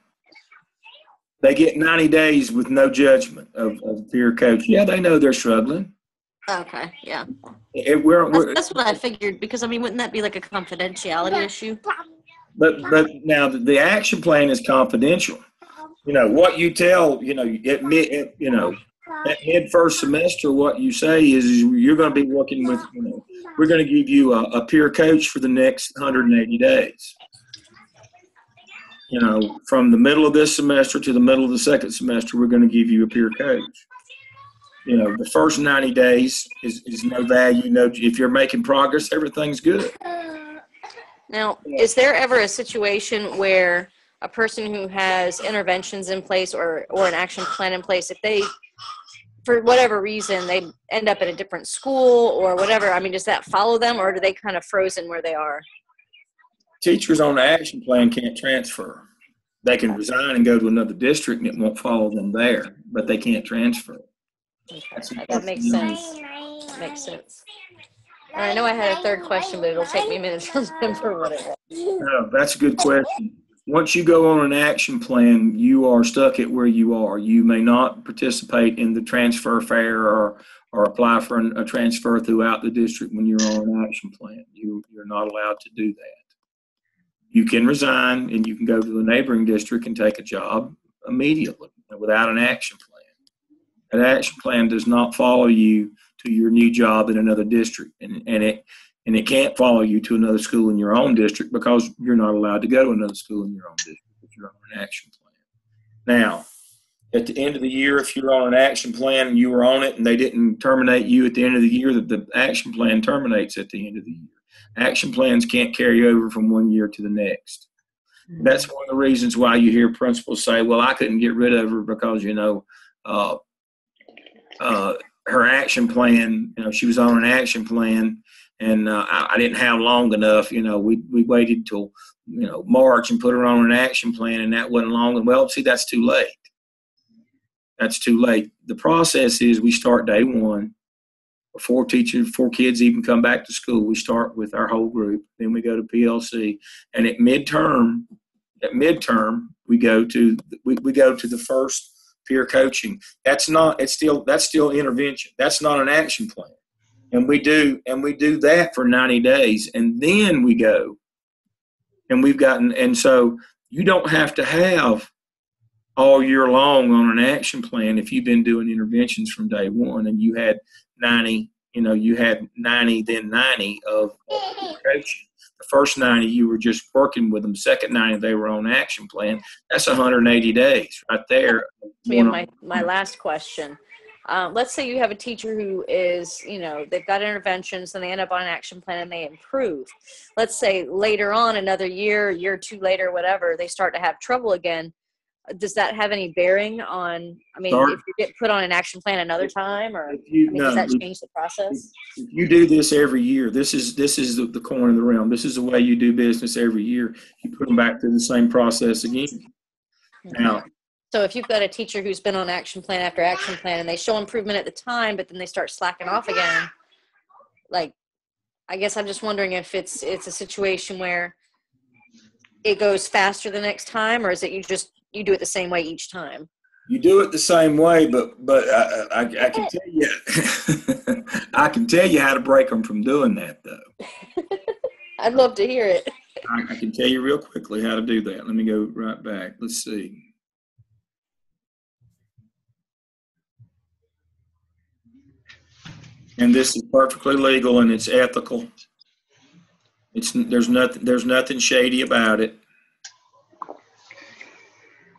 They get 90 days with no judgment of peer coach. Yeah, they know they're struggling. Okay, yeah. That's what I figured, because, wouldn't that be like a confidentiality issue? But now the action plan is confidential. What you tell, at mid-first semester, what you say is you're going to be working with, we're going to give you a peer coach for the next 180 days. From the middle of this semester to the middle of the second semester, we're going to give you a peer coach. The first 90 days is no value. If you're making progress, everything's good. Now, is there ever a situation where a person who has interventions in place or an action plan in place, if they, for whatever reason, they end up at a different school or whatever, does that follow them, or do they kind of frozen where they are? Teachers on the action plan can't transfer. They can resign and go to another district and it won't follow them there, but they can't transfer. Okay. That makes sense. Makes sense. And I know I had a third question, but it'll take me a minute to remember what it was. No, that's a good question. Once you go on an action plan, you are stuck at where you are. You may not participate in the transfer fair or apply for a transfer throughout the district when you're on an action plan. You're not allowed to do that. You can resign and you can go to the neighboring district and take a job immediately without an action plan. An action plan does not follow you to your new job in another district, and it can't follow you to another school in your own district because you're not allowed to go to another school in your own district if you're on an action plan. Now, at the end of the year, if you're on an action plan and you were on it and they didn't terminate you at the end of the year, that the action plan terminates at the end of the year. Action plans can't carry over from one year to the next. That's one of the reasons why you hear principals say, well, I couldn't get rid of her because, her action plan, she was on an action plan, and I didn't have long enough. We waited till, March and put her on an action plan, and that wasn't long. And well, see, that's too late. That's too late. The process is we start day one. Before kids even come back to school, we start with our whole group. Then we go to PLC, and at midterm, we go to the first peer coaching. That's still intervention. That's not an action plan. And we do that for 90 days, and then we go. And so you don't have to have all year long on an action plan if you've been doing interventions from day one and you had 90, then 90 of coaching. The first 90 you were just working with them. Second 90 they were on action plan. That's 180 days right there. My last question. Let's say you have a teacher who is, they've got interventions and they end up on an action plan and they improve. Let's say later on, another year or two later, whatever, they start to have trouble again. Does that have any bearing on, if you get put on an action plan another time, or does that change the process? If you do this every year, this is the coin of the realm. This is the way you do business every year. You put them back through the same process again. Now, so if you've got a teacher who's been on action plan after action plan and they show improvement at the time, but then they start slacking off again, I guess I'm just wondering if it's a situation where it goes faster the next time, or is it you do it the same way each time? You do it the same way, but I can tell you, I can tell you how to break them from doing that, though. I'd love to hear it. I can tell you real quickly how to do that. Let me go right back. Let's see. And this is perfectly legal and it's ethical. There's nothing shady about it.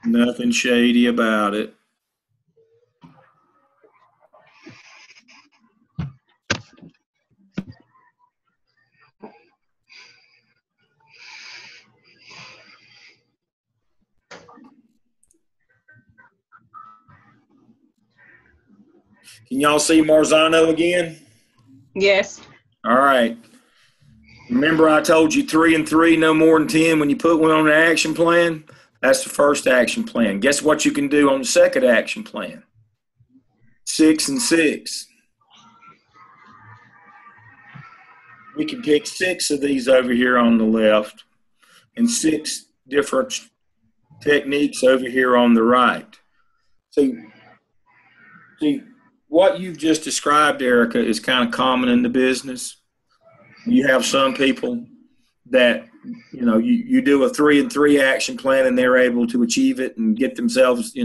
Nothing shady about it. Can y'all see Marzano again? Yes. All right. Remember I told you 3 and 3, no more than 10 when you put one on an action plan? That's the first action plan. Guess what you can do on the second action plan? 6 and 6. We can pick 6 of these over here on the left and 6 different techniques over here on the right. See, what you've just described, Erica, is kind of common in the business. You have some people that, you do a 3 and 3 action plan and they're able to achieve it and get themselves,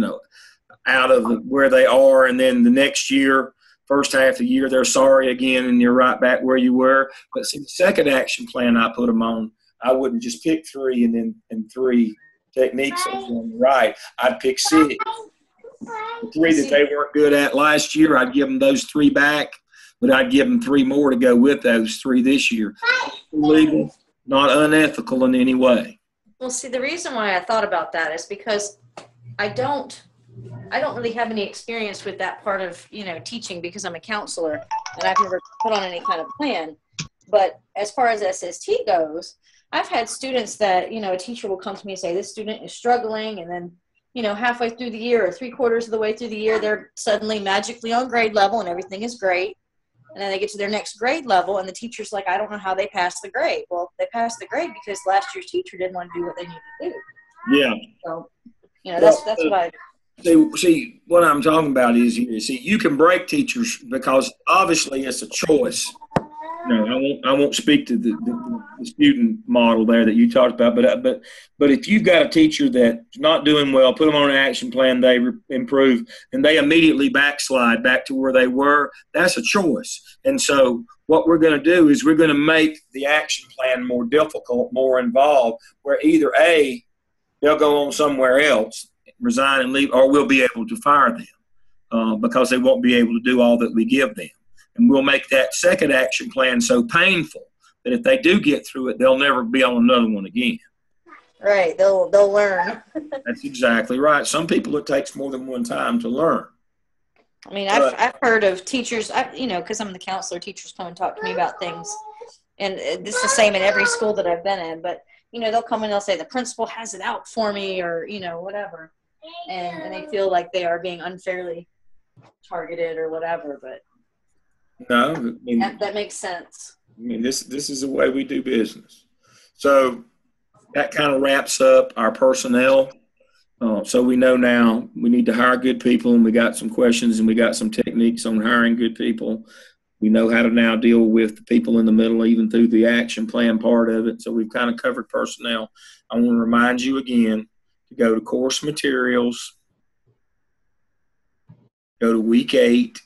out of where they are. And then the next year, first half of the year, they're sorry again and you're right back where you were. But see, the second action plan I put them on, I wouldn't just pick 3 and 3 techniques on the right. I'd pick 6. The 3 that they weren't good at last year, I'd give them those 3 back, but I'd give them 3 more to go with those 3 this year. Legal, not unethical in any way. Well, see, the reason why I thought about that is because I don't really have any experience with that part of, teaching, because I'm a counselor and I've never put on any kind of plan. But as far as SST goes, I've had students that, a teacher will come to me and say, this student is struggling, and then halfway through the year or 3/4 of the way through the year, they're suddenly magically on grade level and everything is great. And then they get to their next grade level and the teacher's like, I don't know how they passed the grade. Well, they passed the grade because last year's teacher didn't want to do what they needed to do. Yeah. So, that's what I... See, what I'm talking about is, you can break teachers because obviously it's a choice. I won't speak to the student model there that you talked about, but if you've got a teacher that's not doing well, put them on an action plan, they improve, and they immediately backslide back to where they were, that's a choice. And so what we're going to do is we're going to make the action plan more difficult, more involved, where either A, they'll go on somewhere else, resign and leave, or we'll be able to fire them because they won't be able to do all that we give them. And we'll make that second action plan so painful that if they do get through it, they'll never be on another one again. Right. They'll learn. That's exactly right. Some people, it takes more than one time to learn. I mean, I've heard of teachers, because I'm the counselor, teachers come and talk to me about things. And it's the same in every school that I've been in. But, they'll come and they'll say, the principal has it out for me or, whatever. And they feel like they are being unfairly targeted or whatever. But no, I mean, that makes sense. I mean, this is the way we do business. So that kind of wraps up our personnel. So we know now we need to hire good people, and we got some questions and we got some techniques on hiring good people. We know how to now deal with the people in the middle, even through the action plan part of it. So we've kind of covered personnel. I want to remind you again to go to course materials, go to week 8.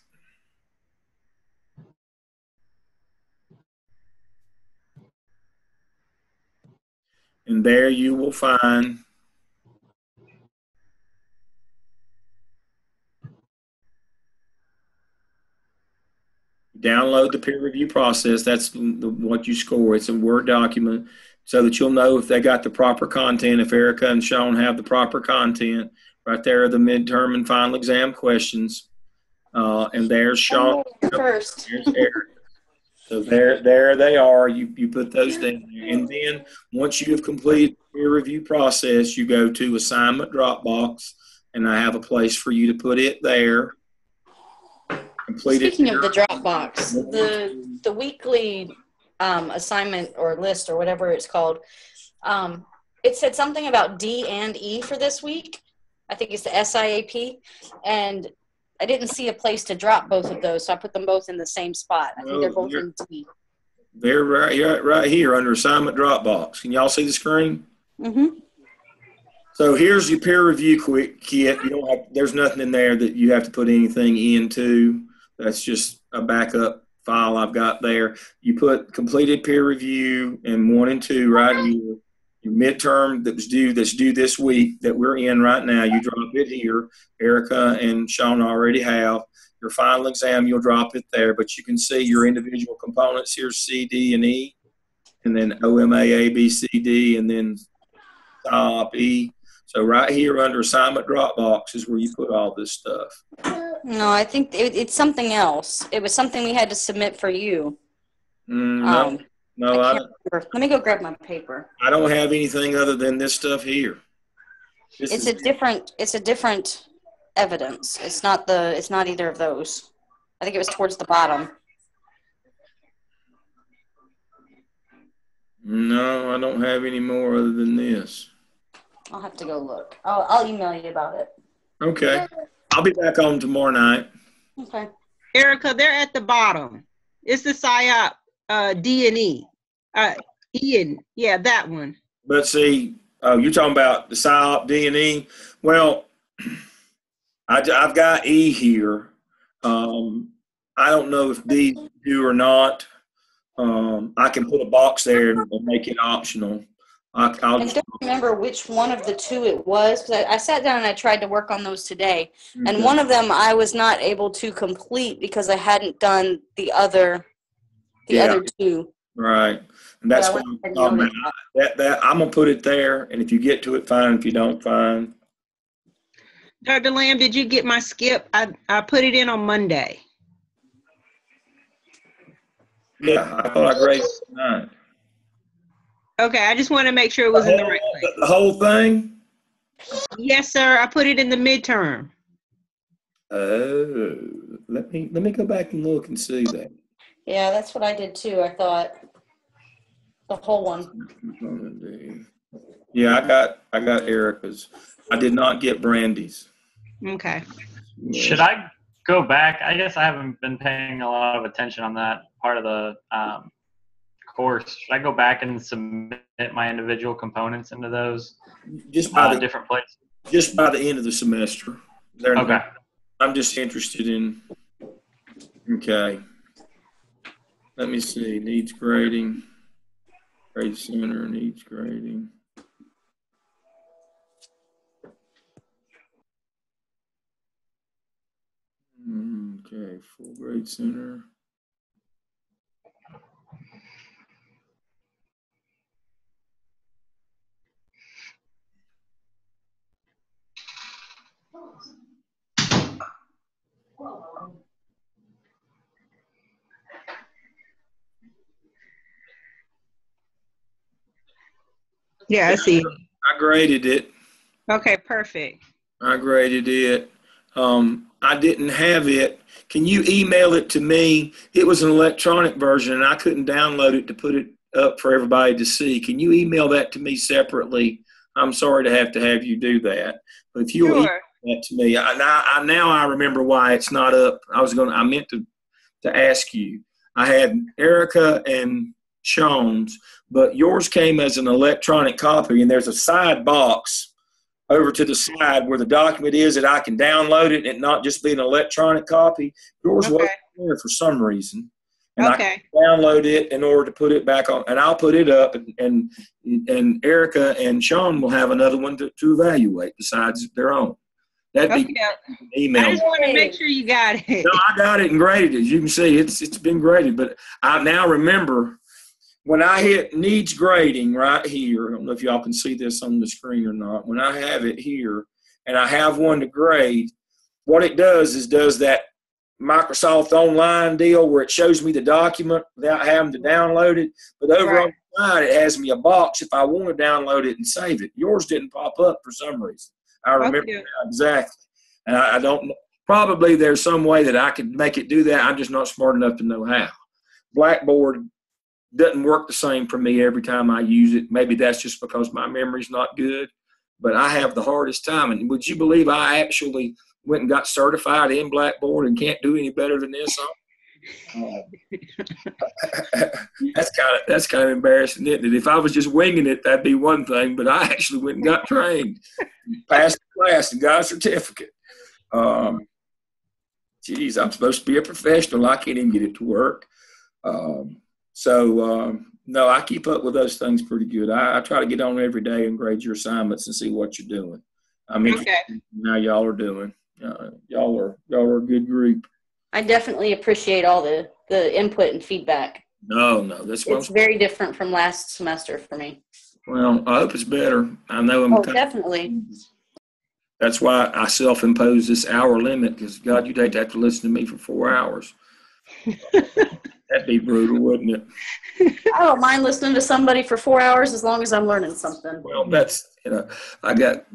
And there you will find download the peer review process. That's what you score. It's a Word document so that you'll know if they got the proper content, if Erica and Sean have the proper content. Right there are the midterm and final exam questions. And there's Sean. First. There's Eric. So there they are. You put those down there. And then once you have completed the peer review process, you go to assignment Dropbox, and I have a place for you to put it there. Speaking of the Dropbox, the weekly assignment or list or whatever it's called, it said something about D and E for this week. I think it's the SIAP, and I didn't see a place to drop both of those, so I put them both in the same spot. I think they're both in D. They're right here under assignment Dropbox. Can y'all see the screen? Mm-hmm. So here's your peer review kit. There's nothing in there that you have to put anything into. That's just a backup file I've got there. You put completed peer review and 1 and 2 right here. Your midterm that's due this week that we're in right now, you drop it here. Erica and Sean already have. Your final exam, you'll drop it there. But you can see your individual components here, C, D, and E. And then OMA, A, B, C, D, and then top E. So right here under assignment Dropbox is where you put all this stuff. No, I think it's something else. It was something we had to submit for you. No, I can't remember. Let me go grab my paper. I don't have anything other than this stuff here. It's a different evidence. It's not either of those. I think it was towards the bottom. No, I don't have any more other than this. I'll have to go look. I'll email you about it. Okay. I'll be back on tomorrow night. Okay. Erica, they're at the bottom. It's the PSYOP D and E. Ian, yeah, that one. But see, you're talking about the PSYOP D and E. Well, I've got E here. I don't know if D do or not. I can put a box there and make it optional. I don't remember which one of the two it was, because I sat down and I tried to work on those today. Okay. And one of them I was not able to complete because I hadn't done the other two. Right. And that's what I'm talking about. That I'm going to put it there, and if you get to it, fine. If you don't, fine. Dr. Lamb, did you get my skip? I put it in on Monday. Yeah, I thought I graded it tonight. Okay, I just want to make sure it was in the right place. The whole thing? Yes, sir. I put it in the midterm. Oh, let me go back and look and see that. Yeah, that's what I did too. I thought the whole one. Yeah, I got Erica's. I did not get Brandy's. Okay. Yeah. Should I go back? I guess I haven't been paying a lot of attention on that part of the course. Should I go back and submit my individual components into those Just by different places? Just by the end of the semester. Okay. I'm just interested in. Okay. Let me see. Needs grading. Grade center needs grading. Okay. Full grade center. Yeah, I see. I graded it. Okay, perfect. I graded it. I didn't have it. Can you email it to me? It was an electronic version, and I couldn't download it to put it up for everybody to see. Can you email that to me separately? I'm sorry to have you do that, but if you'll email Sure. that to me, now I remember why it's not up. I meant to ask you. I had Erica and Sean's, but yours came as an electronic copy, and there's a side box over to the side where the document is that I can download it and not just be an electronic copy. Yours Okay. wasn't there for some reason. And I Okay. can download it in order to put it back on, and I'll put it up, and Erica and Sean will have another one to evaluate besides their own. That'd be Okay. email. I just want to make sure you got it. No, I got it and graded it. As you can see, it's been graded. But I now remember when I hit needs grading right here. I don't know if y'all can see this on the screen or not. When I have it here and I have one to grade, what it does is does that Microsoft Online deal where it shows me the document without having to download it. But over on the side, it has me a box if I want to download it and save it. Yours didn't pop up for some reason. I remember that exactly. And I don't know. Probably there's some way that I could make it do that. I'm just not smart enough to know how. Blackboard doesn't work the same for me every time I use it. Maybe that's just because my memory's not good. But I have the hardest time. And would you believe I actually went and got certified in Blackboard and can't do any better than this? That's kind of embarrassing, isn't it? If I was just winging it, that'd be one thing. But I actually went and got trained, passed the class, and got a certificate. Geez, I'm supposed to be a professional. I can't even get it to work. No, I keep up with those things pretty good. I try to get on every day and grade your assignments and see what you're doing. I mean, how y'all are doing. Y'all are a good group. I definitely appreciate all the input and feedback. No, that's what it's very different from last semester for me. Well, I hope it's better. I know definitely. That's why I self-impose this hour limit, because God, you'd hate to have to listen to me for 4 hours. That'd be brutal, wouldn't it? I don't mind listening to somebody for 4 hours as long as I'm learning something. Well, that's, I get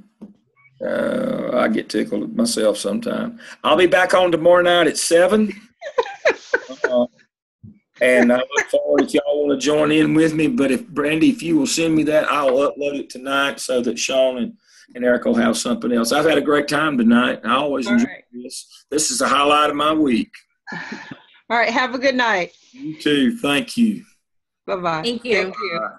tickled myself sometime. I'll be back on tomorrow night at 7. And I look forward if y'all want to join in with me. But if you will send me that, I'll upload it tonight so that Sean and Eric will have something else. I've had a great time tonight. I always enjoy this. This is the highlight of my week. All right. Have a good night. You too. Thank you. Bye-bye. Thank you. Thank you. Bye.